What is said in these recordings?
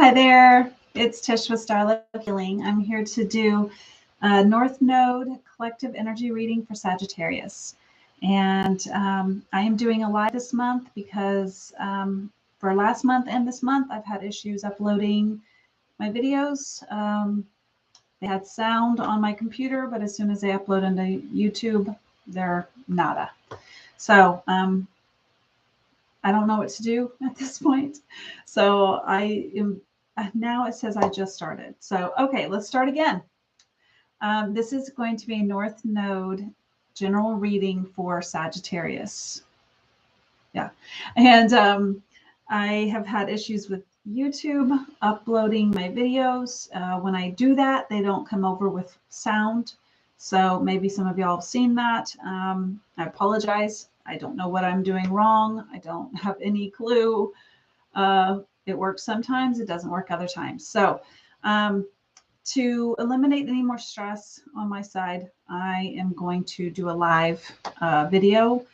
Hi there, it's Tish with Starlight Healing. I'm here to do a North Node collective energy reading for Sagittarius. And I am doing a live this month because for last month and this month, I've had issues uploading my videos. They had sound on my computer, but as soon as they upload into YouTube, they're nada. So I don't know what to do at this point. So now it says I just started. So, okay, let's start again. This is going to be a North Node general reading for Sagittarius. Yeah. And I have had issues with YouTube uploading my videos. When I do that, they don't come over with sound. So maybe some of y'all have seen that. I apologize. I don't know what I'm doing wrong. I don't have any clue. It works sometimes, it doesn't work other times. So to eliminate any more stress on my side, I am going to do a live video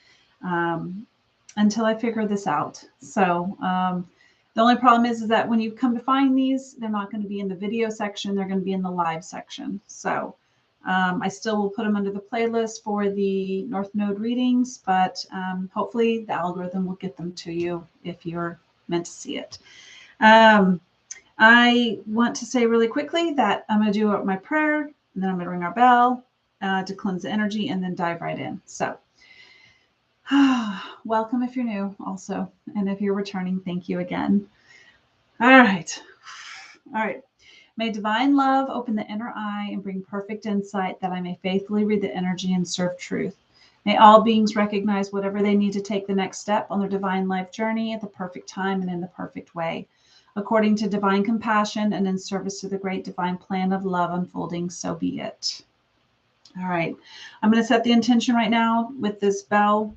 until I figure this out. So the only problem is that when you come to find these, they're not going to be in the video section. They're going to be in the live section. So I still will put them under the playlist for the North Node readings, but hopefully the algorithm will get them to you if you're meant to see it. I want to say really quickly that I'm going to do my prayer, and then I'm going to ring our bell to cleanse the energy and then dive right in. So welcome if you're new also. And if you're returning, thank you again. All right. All right. May divine love open the inner eye and bring perfect insight that I may faithfully read the energy and serve truth. May all beings recognize whatever they need to take the next step on their divine life journey at the perfect time and in the perfect way, according to divine compassion and in service to the great divine plan of love unfolding, so be it. All right. I'm going to set the intention right now with this bell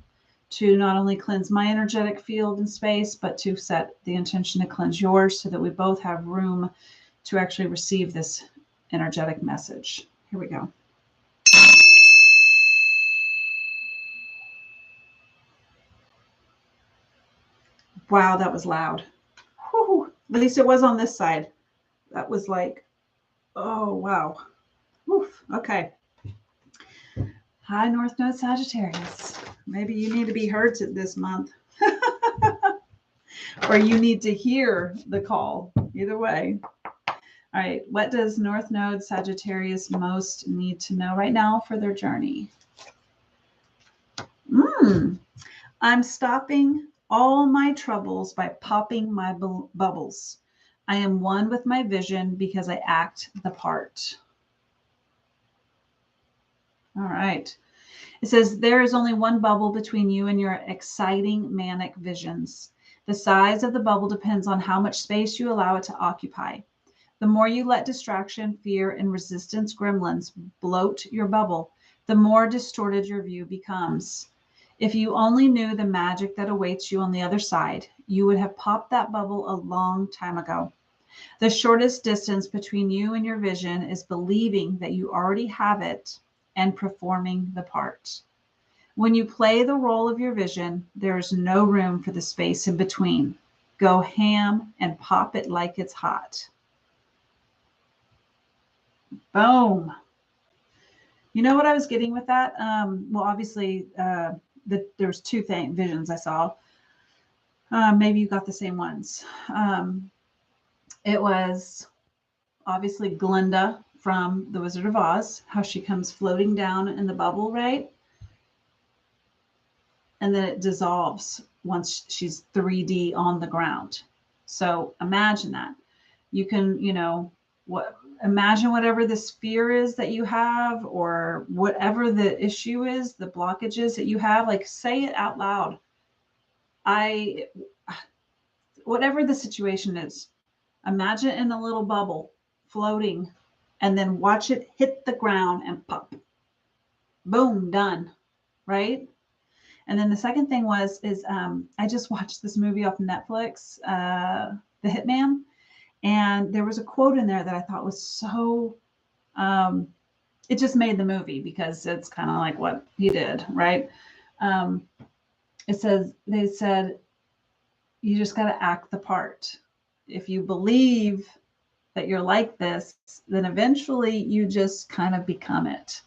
to not only cleanse my energetic field and space, but to set the intention to cleanse yours so that we both have room to actually receive this energetic message. Here we go. Wow, that was loud. Whew. At least it was on this side. That was like, oh, wow. Oof. Okay. Hi, North Node Sagittarius. Maybe you need to be heard this month. Or you need to hear the call. Either way. All right, what does North Node Sagittarius most need to know right now for their journey? I'm stopping all my troubles by popping my bubbles. I am one with my vision because I act the part. All right. It says, there is only one bubble between you and your exciting manic visions. The size of the bubble depends on how much space you allow it to occupy. The more you let distraction, fear, and resistance gremlins bloat your bubble, the more distorted your view becomes. If you only knew the magic that awaits you on the other side, you would have popped that bubble a long time ago. The shortest distance between you and your vision is believing that you already have it and performing the part. When you play the role of your vision, there is no room for the space in between. Go ham and pop it like it's hot. Boom. You know what I was getting with that? Well, obviously, there was two visions I saw. Maybe you got the same ones. It was obviously Glinda from The Wizard of Oz, how she comes floating down in the bubble, right? And then it dissolves once she's 3D on the ground. So imagine that. You can, imagine whatever this fear is that you have, or whatever the issue is, the blockages that you have, like say it out loud. Whatever the situation is, imagine it in a little bubble floating, and then watch it hit the ground and pop. Boom, done. Right? And then the second thing is I just watched this movie off Netflix, The Hitman. And there was a quote in there that I thought was so, it just made the movie because it's kind of like what he did, right? They said, you just got to act the part. if you believe that you're like this, then eventually you just kind of become it,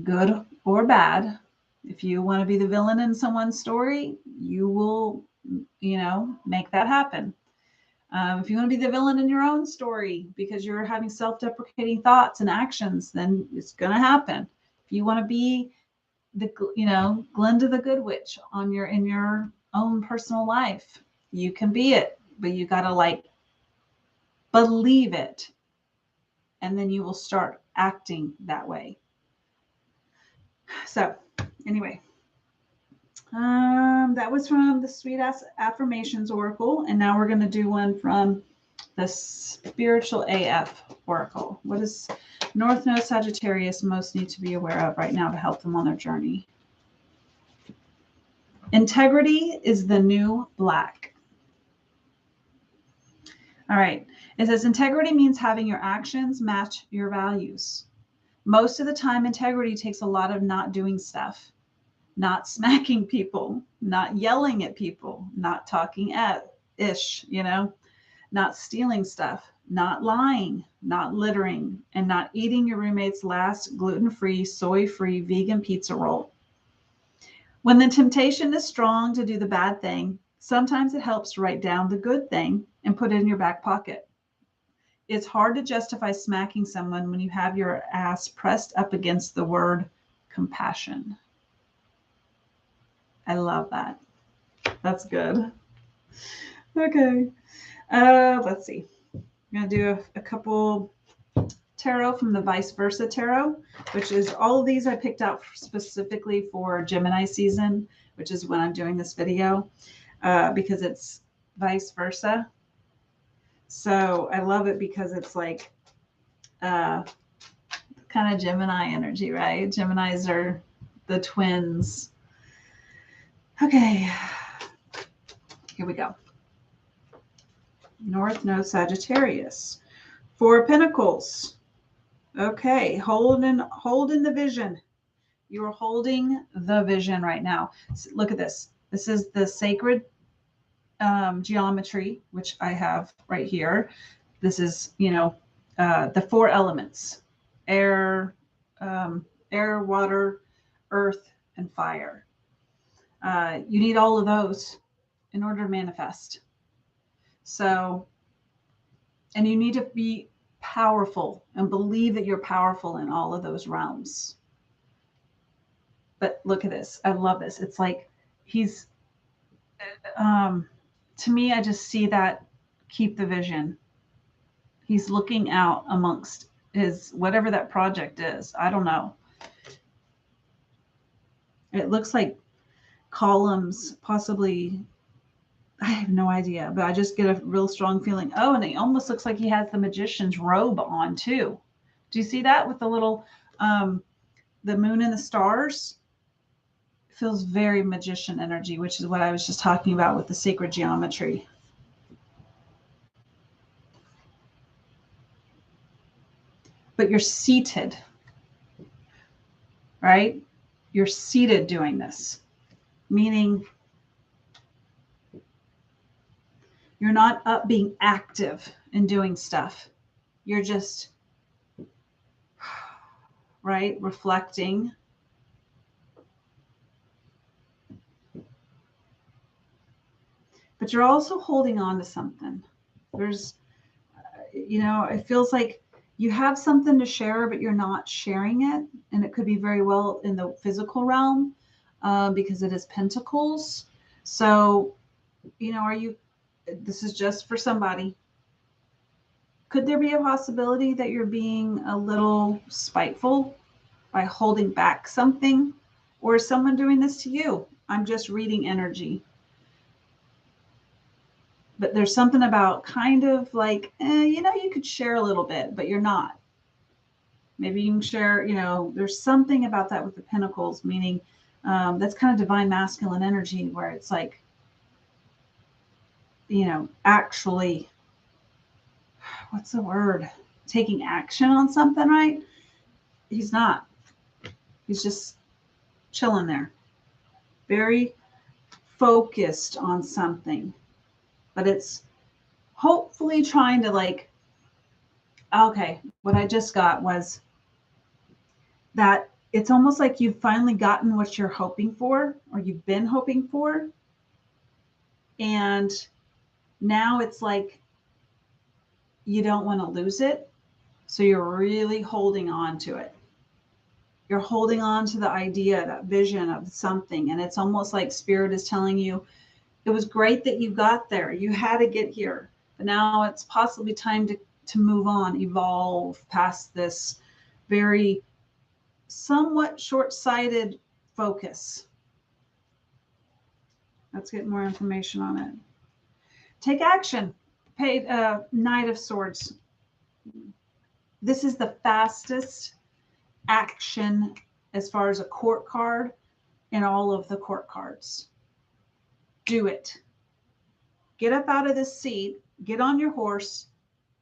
good or bad. If you want to be the villain in someone's story, you will, make that happen. If you want to be the villain in your own story because you're having self-deprecating thoughts and actions, then it's going to happen. If you want to be the, Glinda the Good Witch in your own personal life, you can be it, but you got to believe it, and then you will start acting that way. So anyway, that was from the Sweet Ass Affirmations Oracle, and now we're going to do one from the Spiritual AF Oracle. What does North Node Sagittarius most need to be aware of right now to help them on their journey? Integrity is the new black. All right. It says integrity means having your actions match your values. Most of the time, integrity takes a lot of not doing stuff, not smacking people, not yelling at people, not talking ish, not stealing stuff, not lying, not littering, and not eating your roommate's last gluten-free, soy-free vegan pizza roll. When the temptation is strong to do the bad thing, sometimes it helps to write down the good thing and put it in your back pocket. It's hard to justify smacking someone when you have your ass pressed up against the word compassion. I love that. That's good. Okay. Let's see. I'm going to do a couple tarot from the Vice Versa Tarot, which is all of these I picked out specifically for Gemini season, which is when I'm doing this video, because it's vice versa. So I love it because it's kind of Gemini energy, right? Geminis are the twins. Okay, here we go. North Node Sagittarius. 4 of Pentacles. Okay, holding the vision. You're holding the vision right now. So look at this. This is the sacred geometry, which I have right here. This is, the 4 elements: air, water, earth, and fire. You need all of those in order to manifest. So, and you need to be powerful and believe that you're powerful in all of those realms. But look at this. I love this. It's like he's, to me, I just see that keep the vision. He's looking out amongst his, whatever that project is. I don't know. It looks like columns, possibly. I have no idea, but I just get a real strong feeling. Oh, and it almost looks like he has the magician's robe on too. Do you see that with the little, the moon and the stars? It feels very magician energy, which is what I was just talking about with the sacred geometry. But you're seated, right? You're seated doing this, meaning you're not up being active and doing stuff. You're just, right, reflecting. But you're also holding on to something. There's, it feels like you have something to share, but you're not sharing it. And it could be very well in the physical realm because it is pentacles. So, this is just for somebody. Could there be a possibility that you're being a little spiteful by holding back something? Or is someone doing this to you? I'm just reading energy. But there's something about kind of like, you could share a little bit, but you're not. Maybe you can share, there's something about that with the pentacles, meaning that's kind of divine masculine energy where it's like, actually, what's the word? Taking action on something, right? He's not. He's just chilling there. Very focused on something. But it's hopefully trying to like, okay, what I just got was that it's almost like you've finally gotten what you're hoping for, or you've been hoping for. And now it's like you don't want to lose it. So you're really holding on to it. You're holding on to the idea, that vision of something. And it's almost like spirit is telling you, it was great that you got there. You had to get here. But now it's possibly time to move on, evolve past this very somewhat short-sighted focus. Let's get more information on it. Take action. Knight of Swords. This is the fastest action as far as a court card in all of the court cards. Do it. Get up out of this seat, get on your horse,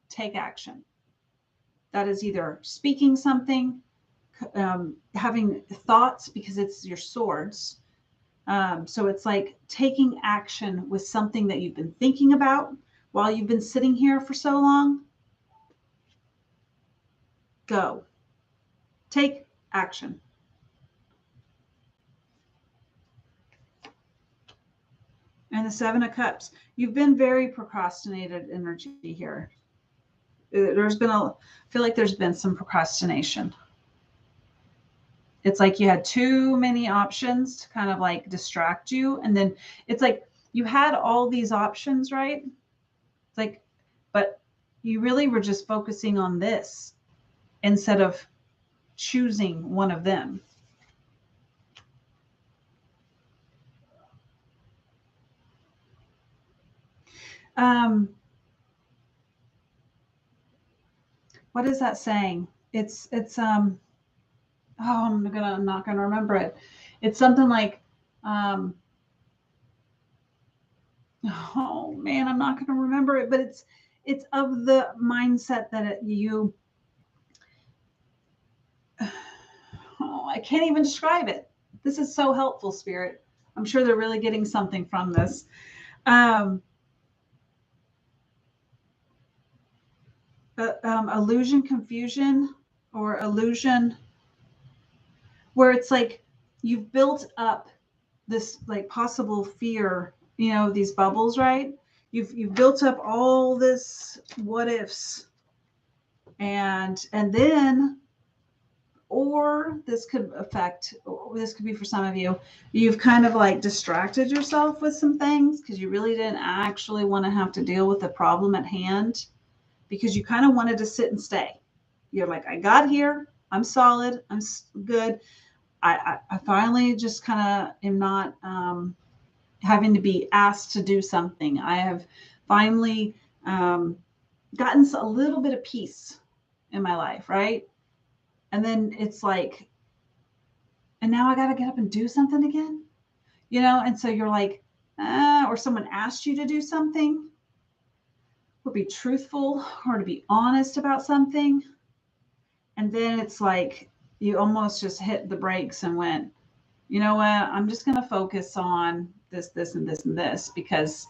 take action. That is either speaking something, having thoughts, because it's your swords. So it's like taking action with something that you've been thinking about while you've been sitting here for so long. Go. Take action. And the Seven of Cups. You've been very procrastinated energy here. I feel like there's been some procrastination. It's like you had too many options to kind of like distract you. And then it's like you had all these options, right? It's like, but you really were just focusing on this instead of choosing one of them. What is that saying? It's oh, I'm not gonna remember it. It's something like, oh man, I'm not gonna remember it, but it's of the mindset that I can't even describe it. This is so helpful, Spirit. I'm sure they're really getting something from this. Illusion, confusion, or illusion, where it's like you've built up this like possible fear, these bubbles, right? You've built up all this what ifs, and then, or this could be for some of you, you've kind of like distracted yourself with some things because you really didn't actually want to have to deal with the problem at hand, because you kind of wanted to sit and stay. You're like, I got here, I'm solid, I'm good. I finally just kind of am not having to be asked to do something. I have finally gotten a little bit of peace in my life, right? And then it's like, and now I got to get up and do something again, and so you're like, or someone asked you to do something, or be truthful, or to be honest about something. And then it's like, you almost just hit the brakes and went, you know what, I'm just going to focus on this, and this, and this, because,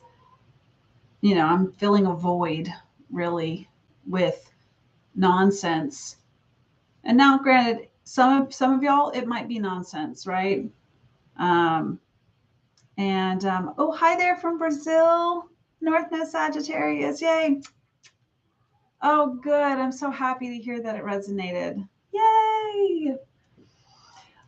I'm filling a void really with nonsense. And now, granted, some of y'all, it might be nonsense, right? Oh, hi there from Brazil, North Node Sagittarius, yay. Oh, good. I'm so happy to hear that it resonated. Yay.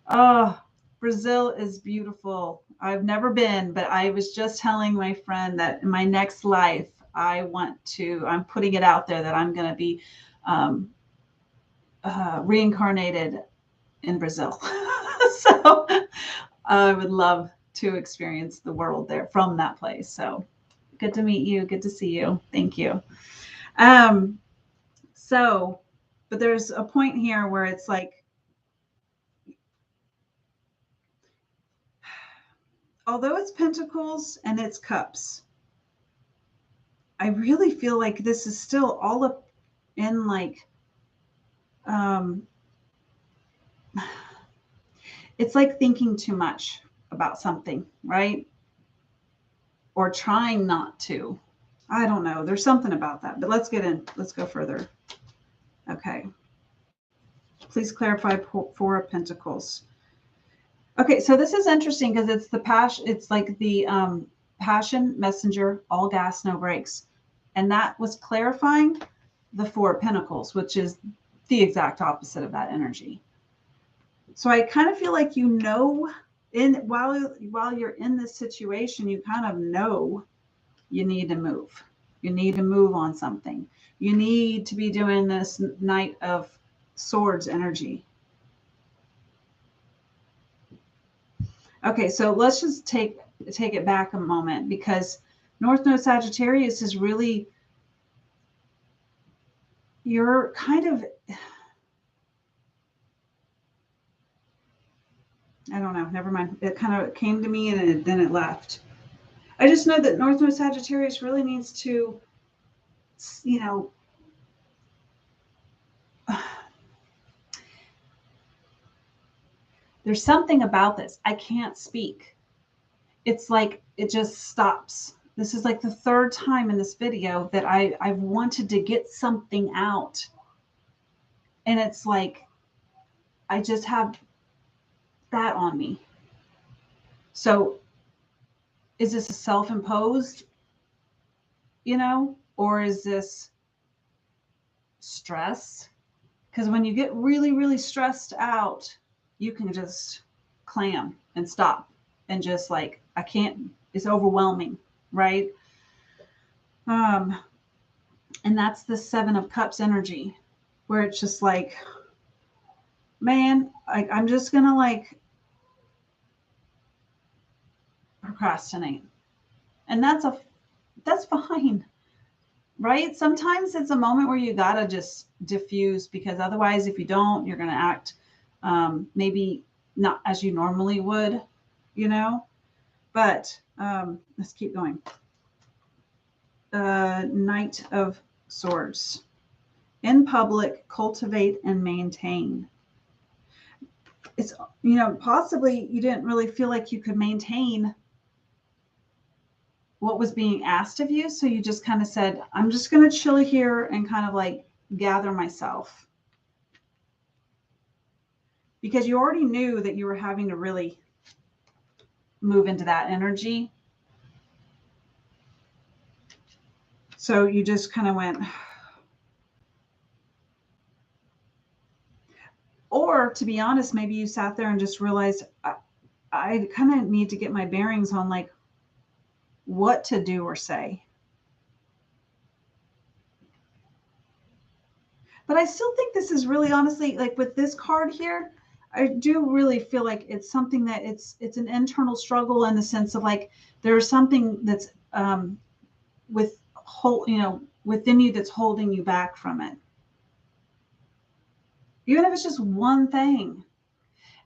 Oh, Brazil is beautiful. I've never been, but I was just telling my friend that in my next life, I'm putting it out there that I'm going to be reincarnated in Brazil. So I would love to experience the world there from that place. So good to meet you. Good to see you. Thank you. But there's a point here where it's like, although it's pentacles and it's cups, I really feel like this is still all up in like, it's like thinking too much about something, right? Or trying not to. I don't know. There's something about that, but let's get in. Let's go further. Okay. Please clarify Four of Pentacles. Okay, so this is interesting because it's the passion. It's like the passion messenger, all gas, no brakes, and that was clarifying the Four of Pentacles, which is the exact opposite of that energy. So I kind of feel like while you're in this situation, you kind of know you need to move. You need to move on something. You need to be doing this Knight of Swords energy. Okay, so let's just take it back a moment, because North Node Sagittarius is really, you're kind of, I don't know, never mind. It kind of came to me and then it left. I just know that North Node Sagittarius really needs to, you know, there's something about this. I can't speak. It's like it just stops. This is like the third time in this video that I've wanted to get something out. And it's like, I just have that on me. So is this a self-imposed, or is this stress? Because when you get really, really stressed out, you can just clam and stop and just like, I can't, it's overwhelming, right? And that's the Seven of Cups energy, where it's just like, man, I'm just gonna like procrastinate, and that's fine, right? Sometimes it's a moment where you gotta just diffuse, because otherwise, if you don't, you're gonna act maybe not as you normally would, But let's keep going. Knight of Swords. In public, cultivate and maintain. It's, possibly you didn't really feel like you could maintain what was being asked of you. So you just kind of said, I'm just going to chill here and kind of like gather myself. Because you already knew that you were having to really move into that energy. So you just kind of went, or to be honest, maybe you sat there and just realized, I kind of need to get my bearings on like what to do or say. But I still think this is really, honestly, like with this card here, I do really feel like it's something that it's an internal struggle, in the sense of like there's something that's within you that's holding you back from it. Even if it's just one thing.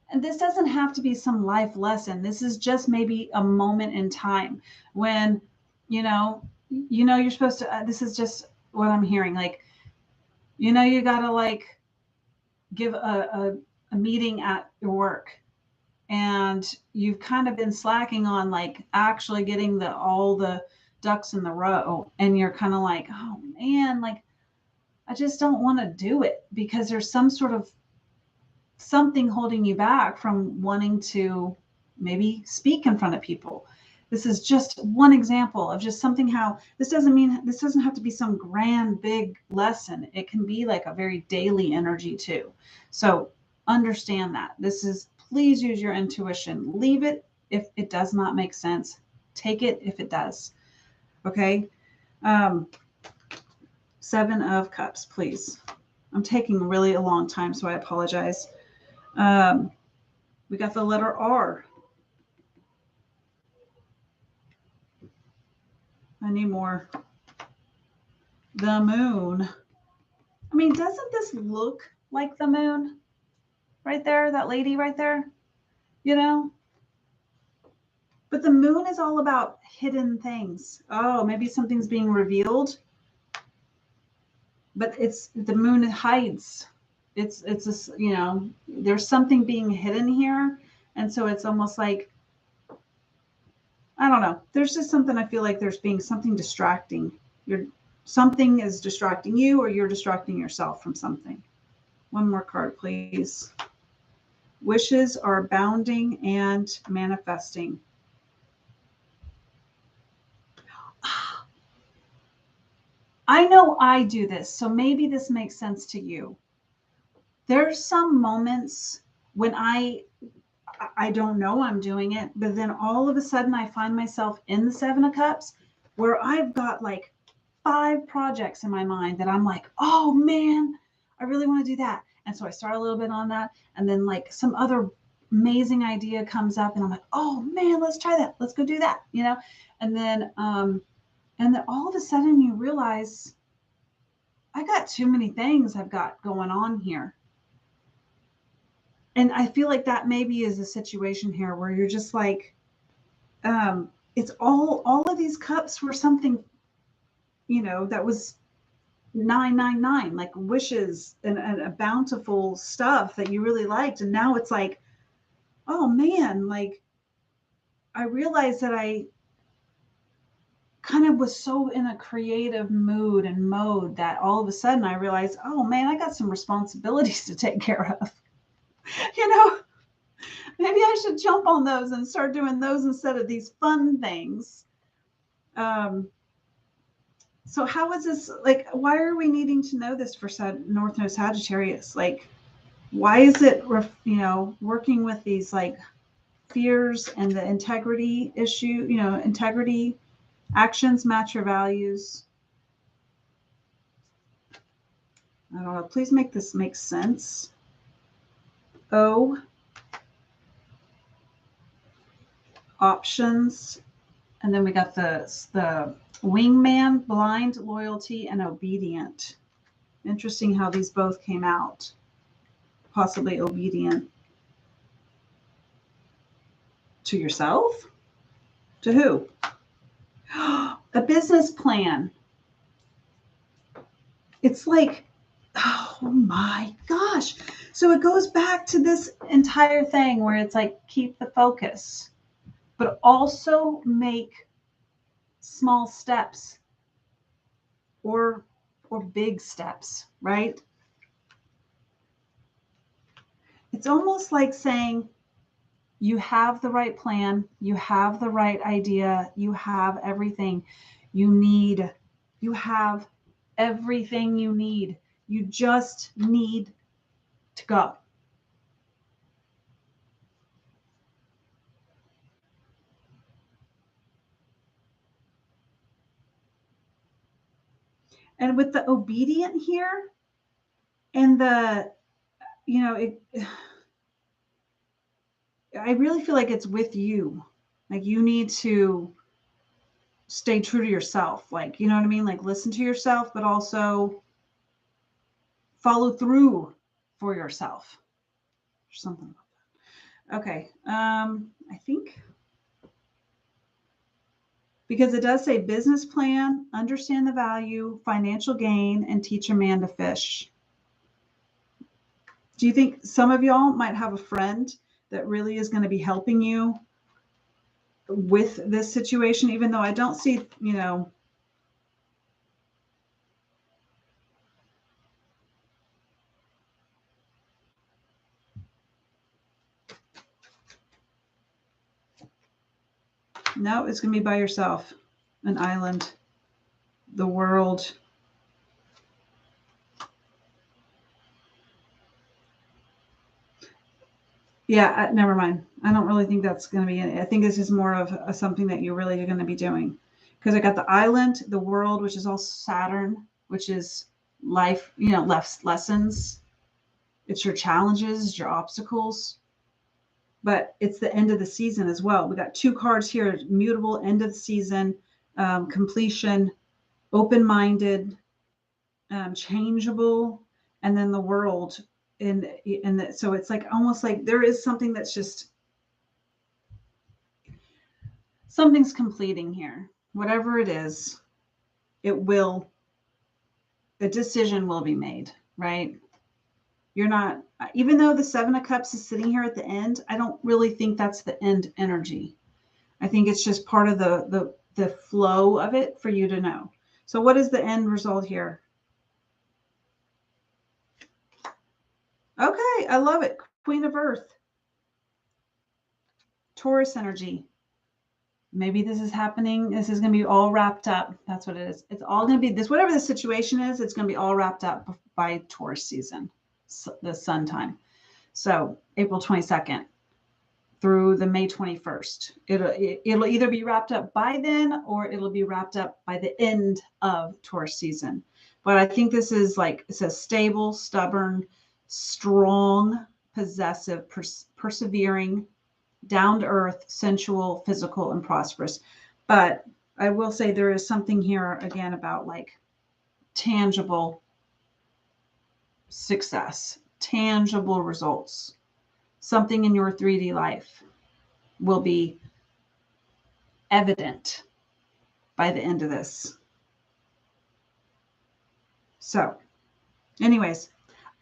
And this doesn't have to be some life lesson. This is just maybe a moment in time when, you're supposed to, this is just what I'm hearing. Like, you got to like give a meeting at your work, and you've kind of been slacking on like actually getting all the ducks in the row. And you're kind of like, oh man, like, I just don't want to do it because there's something holding you back from wanting to maybe speak in front of people. This is just one example of just something, how this doesn't have to be some grand big lesson. It can be like a very daily energy too. So understand that. Please use your intuition. Leave it if it does not make sense. Take it if it does. Okay. Seven of Cups, please. I'm taking really a long time, so I apologize. We got the letter R. I need more. The Moon. I mean, doesn't this look like the moon? Right there, that lady right there, But the moon is all about hidden things. Oh, maybe something's being revealed. But the moon hides. It's there's something being hidden here. And so it's almost like, I don't know. There's just something, I feel like there's being something distracting. something is distracting you, or you're distracting yourself from something. One more card, please. Wishes are abounding and manifesting. I know I do this, so maybe this makes sense to you. There's some moments when I don't know I'm doing it, but then all of a sudden I find myself in the Seven of Cups where I've got like 5 projects in my mind that I'm like, oh man, I really want to do that. And so I start a little bit on that. And then like some other amazing idea comes up and I'm like, oh man, let's try that. Let's go do that, you know? And then all of a sudden you realize I got too many things I've got going on here. And I feel like that maybe is a situation here where you're just like, it's all of these cups were something, you know, that was 999, like wishes and a bountiful stuff that you really liked. And now it's like, oh man, like I realized that I kind of was so in a creative mood and mode that all of a sudden I realized, oh man, I got some responsibilities to take care of. You know, maybe I should jump on those and start doing those instead of these fun things. So how is this, like, why are we needing to know this for North Node Sagittarius? Like, why is it, you know, working with these like fears and the integrity issue, you know, integrity, actions match your values. I don't know. Please make this make sense. O, options. And then we got the wingman, blind, loyalty, and obedient. Interesting how these both came out. Possibly obedient. To yourself? To who? A business plan. It's like, oh my gosh. So it goes back to this entire thing where it's like, keep the focus, but also make small steps or big steps, right? It's almost like saying you have the right plan, you have the right idea, you have everything you need. You have everything you need. You just need to go. And with the obedient here and the, you know, I really feel like it's with you. Like you need to stay true to yourself. Like, you know what I mean? Like listen to yourself, but also follow through for yourself. Or something like that. Okay. I think because it does say business plan, understand the value, financial gain, and teach a man to fish. Do you think some of y'all might have a friend that really is going to be helping you with this situation, even though I don't see, you know, no, it's going to be by yourself, an island, the world. Yeah, never mind. I don't really think that's going to be it. I think this is more of something that you're really going to be doing. Because I got the island, the world, which is all Saturn, which is life, you know, lessons. It's your challenges, your obstacles. But it's the end of the season as well. We got 2 cards here, mutable, end of the season, completion, open-minded, changeable, and then the world. So it's like almost like there is something that's just something's completing here. Whatever it is, a decision will be made, right? You're not, even though the 7 of Cups is sitting here at the end, I don't really think that's the end energy. I think it's just part of the flow of it for you to know. So what is the end result here? Okay, I love it. Queen of Earth. Taurus energy. Maybe this is happening. This is going to be all wrapped up. That's what it is. It's all going to be this, whatever the situation is, it's going to be all wrapped up by Taurus season, the sun time. So April 22nd through the May 21st. It'll either be wrapped up by then or it'll be wrapped up by the end of Taurus season. But I think this is like, it says stable, stubborn, strong, possessive, persevering, down to earth, sensual, physical, and prosperous. But I will say there is something here again about like tangible success, tangible results. Something in your 3D life will be evident by the end of this. So anyways,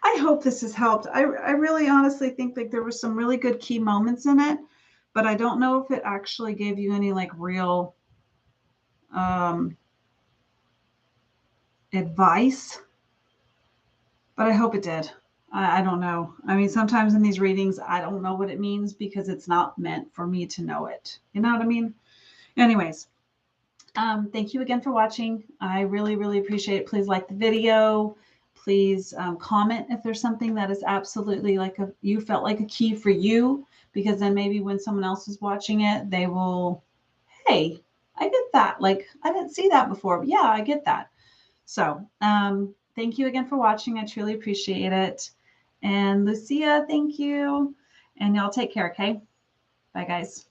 I hope this has helped. I really honestly think like there was some really good key moments in it, but I don't know if it actually gave you any like real advice, but I hope it did. I don't know. I mean, sometimes in these readings, I don't know what it means because it's not meant for me to know it. You know what I mean? Anyways, thank you again for watching. I really, really appreciate it. Please like the video. Please comment if there's something that is absolutely like you felt like a key for you, because then maybe when someone else is watching it, they will, hey, I get that. Like, I didn't see that before, but yeah, I get that. So thank you again for watching. I truly appreciate it. And Lucia, thank you. And y'all take care, okay? Bye, guys.